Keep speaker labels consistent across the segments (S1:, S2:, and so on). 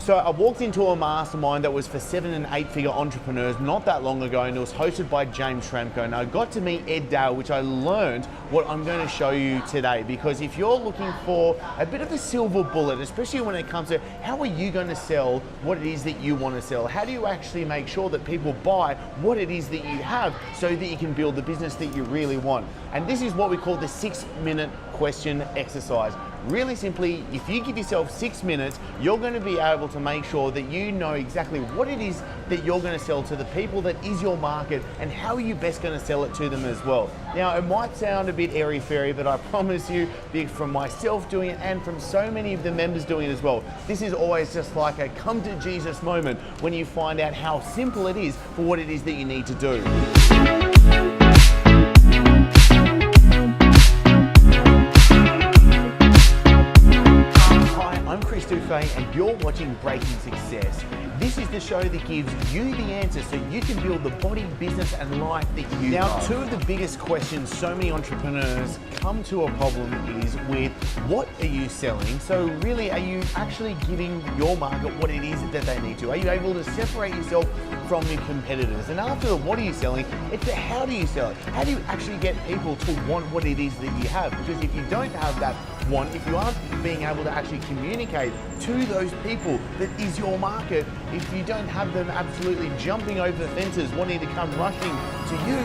S1: So I walked into a mastermind that was for 7 and 8 figure entrepreneurs not that long ago, and it was hosted by James Schramko. And I got to meet Ed Dale, which I learned what I'm going to show you today. Because if you're looking for a bit of a silver bullet, especially when it comes to how are you going to sell what it is that you want to sell, how do you actually make sure that people buy what it is that you have so that you can build the business that you really want. And this is what we call the 6-minute question exercise. Really simply, if you give yourself 6 minutes, you're going to be able to make sure that you know exactly what it is that you're going to sell to the people that is your market, and how are you best going to sell it to them as well. Now, it might sound a bit airy-fairy, but I promise you, from myself doing it and from so many of the members doing it as well, this is always just like a come to Jesus moment when you find out how simple it is for what it is that you need to do. And you're watching Breaking Success. This is the show that gives you the answer so you can build the body, business, and life that you love. Now, two of the biggest questions so many entrepreneurs come to a problem is with what are you selling? So really, are you actually giving your market what it is that they need to? Are you able to separate yourself from your competitors? And after the what are you selling, it's the how do you sell it? How do you actually get people to want what it is that you have? Because if you don't have that want, if you aren't being able to actually communicate to those people that is your market, if you don't have them absolutely jumping over the fences wanting to come rushing to you,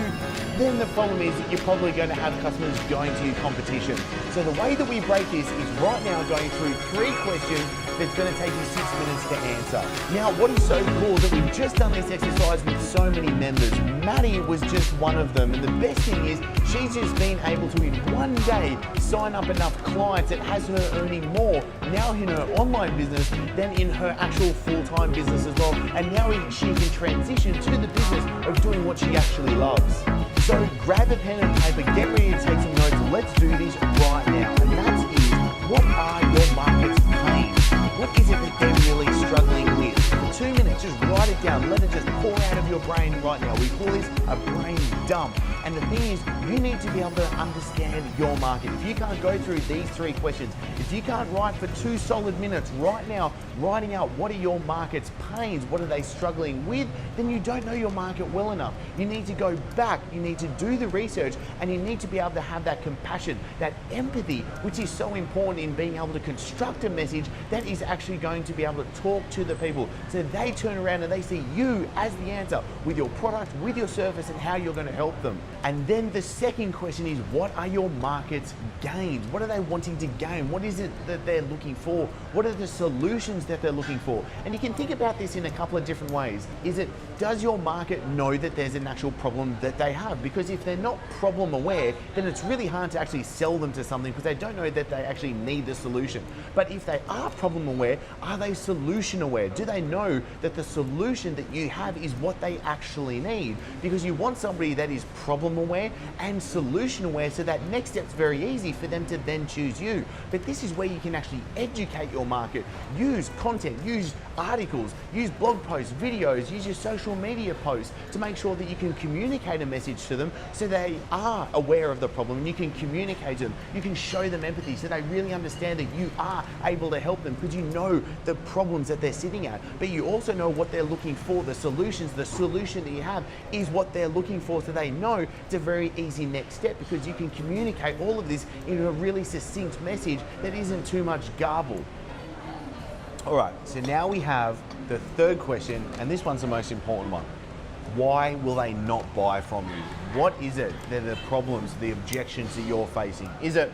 S1: then the problem is that you're probably going to have customers going to your competition. So the way that we break this is right now going through 3 questions that's going to take you 6 minutes to answer. Now, what is so cool is that we've just done this exercise with so many members. Maddie was just one of them, and the best thing is she's just been able to in one day sign up enough clients that has her earning more now in her online business than in her actual full-time business as well. And now she can transition to the business of doing what she actually loves. So grab a pen and paper, get ready to take some notes, and let's do this right now. And that is, what are your market's pains? What is it that they're really struggling with? For 2 minutes, just write it down. Let it just pour out of your brain right now. We call this a brain dump. And the thing is, you need to be able to understand your market. If you can't go through these 3 questions, if you can't write for 2 solid minutes right now, writing out what are your market's pains, what are they struggling with, then you don't know your market well enough. You need to go back, you need to do the research, and you need to be able to have that compassion, that empathy, which is so important in being able to construct a message that is actually going to be able to talk to the people. So they turn around and they see you as the answer with your product, with your service, and how you're going to help them. And then the second question is, what are your market's gains? What are they wanting to gain? What is it that they're looking for? What are the solutions that they're looking for? And you can think about this in a couple of different ways. Does your market know that there's an actual problem that they have? Because if they're not problem aware, then it's really hard to actually sell them to something because they don't know that they actually need the solution. But if they are problem aware, are they solution aware? Do they know that the solution that you have is what they actually need? Because you want somebody that is problem aware and solution aware, so that next step's very easy for them to then choose you. But this is where you can actually educate your market. Use content, use articles, use blog posts, videos, use your social media posts to make sure that you can communicate a message to them so they are aware of the problem and you can communicate to them. You can show them empathy so they really understand that you are able to help them because you know the problems that they're sitting at, but you also know what they're looking for, the solutions, the solution that you have is what they're looking for, so they know it's a very easy next step because you can communicate all of this in a really succinct message that isn't too much garble. All right, so now we have the third question, and this one's the most important one. Why will they not buy from you? What is it that are the problems, the objections that you're facing? Is it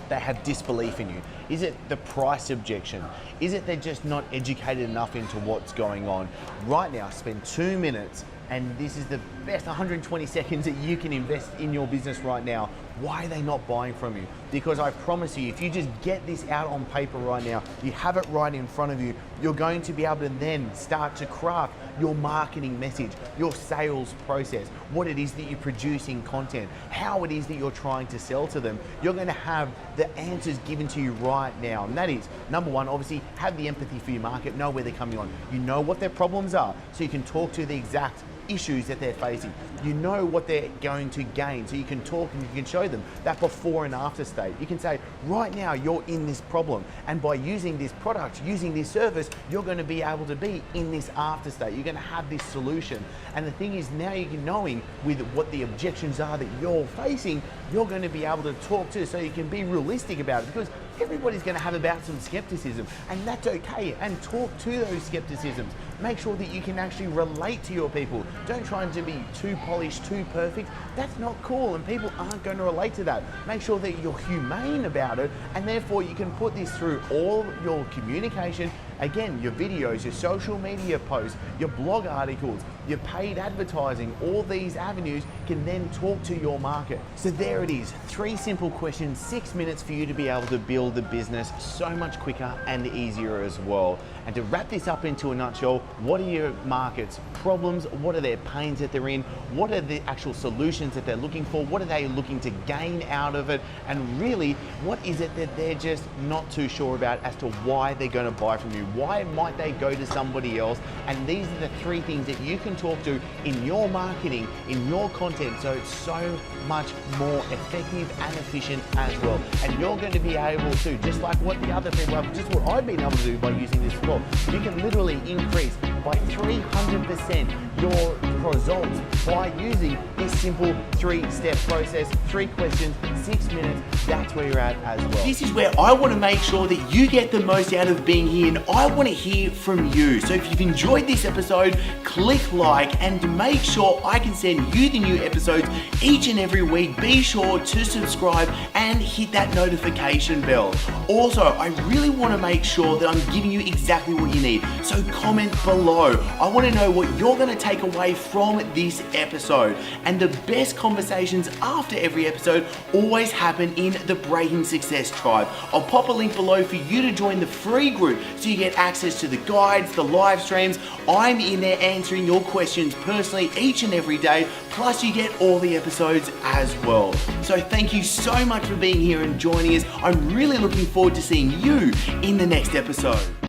S1: they have disbelief in you? Is it the price objection? Is it they're just not educated enough into what's going on? Right now, spend 2 minutes, and this is the best 120 seconds that you can invest in your business right now. Why are they not buying from you? Because I promise you, if you just get this out on paper right now, you have it right in front of you, you're going to be able to then start to craft your marketing message, your sales process, what it is that you produce in content, how it is that you're trying to sell to them. You're going to have the answers given to you right now. And that is, number one, obviously have the empathy for your market, know where they're coming on. You know what their problems are, so you can talk to the exact issues that they're facing. You know what they're going to gain, so you can talk and you can show them that before and after state. You can say, right now you're in this problem, and by using this product, using this service, you're going to be able to be in this after state. You're going to have this solution. And the thing is, now you're knowing with what the objections are that you're facing, you're going to be able to talk to, so you can be realistic about it, because everybody's going to have about some skepticism, and that's okay. And talk to those skepticisms. Make sure that you can actually relate to your people. Don't try to be too polished, too perfect. That's not cool, and people aren't going to relate to that. Make sure that you're humane about it, and therefore you can put this through all your communication. Again, your videos, your social media posts, your blog articles, your paid advertising, all these avenues can then talk to your market. So there it is, 3 simple questions, 6 minutes for you to be able to build the business so much quicker and easier as well. And to wrap this up into a nutshell, what are your market's problems? What are their pains that they're in? What are the actual solutions that they're looking for? What are they looking to gain out of it? And really, what is it that they're just not too sure about as to why they're going to buy from you? Why might they go to somebody else? And these are the 3 things that you can talk to in your marketing, in your content, so it's so much more effective and efficient as well. And you're going to be able to, just like what the other people have, just what I've been able to do by using this tool, you can literally increase by 300% your results by using this simple 3-step process, 3 questions, 6 minutes. That's where you're at as well. This is where I want to make sure that you get the most out of being here, and I want to hear from you. So if you've enjoyed this episode, click like and make sure I can send you the new episodes each and every week. Be sure to subscribe and hit that notification bell. Also, I really want to make sure that I'm giving you exactly what you need. So comment below. I want to know what you're going to take away from this episode. And the best conversations after every episode always happen in the Breaking Success Tribe. I'll pop a link below for you to join the free group so you get access to the guides, the live streams. I'm in there answering your questions personally each and every day, plus you get all the episodes as well. So thank you so much for being here and joining us. I'm really looking forward to seeing you in the next episode.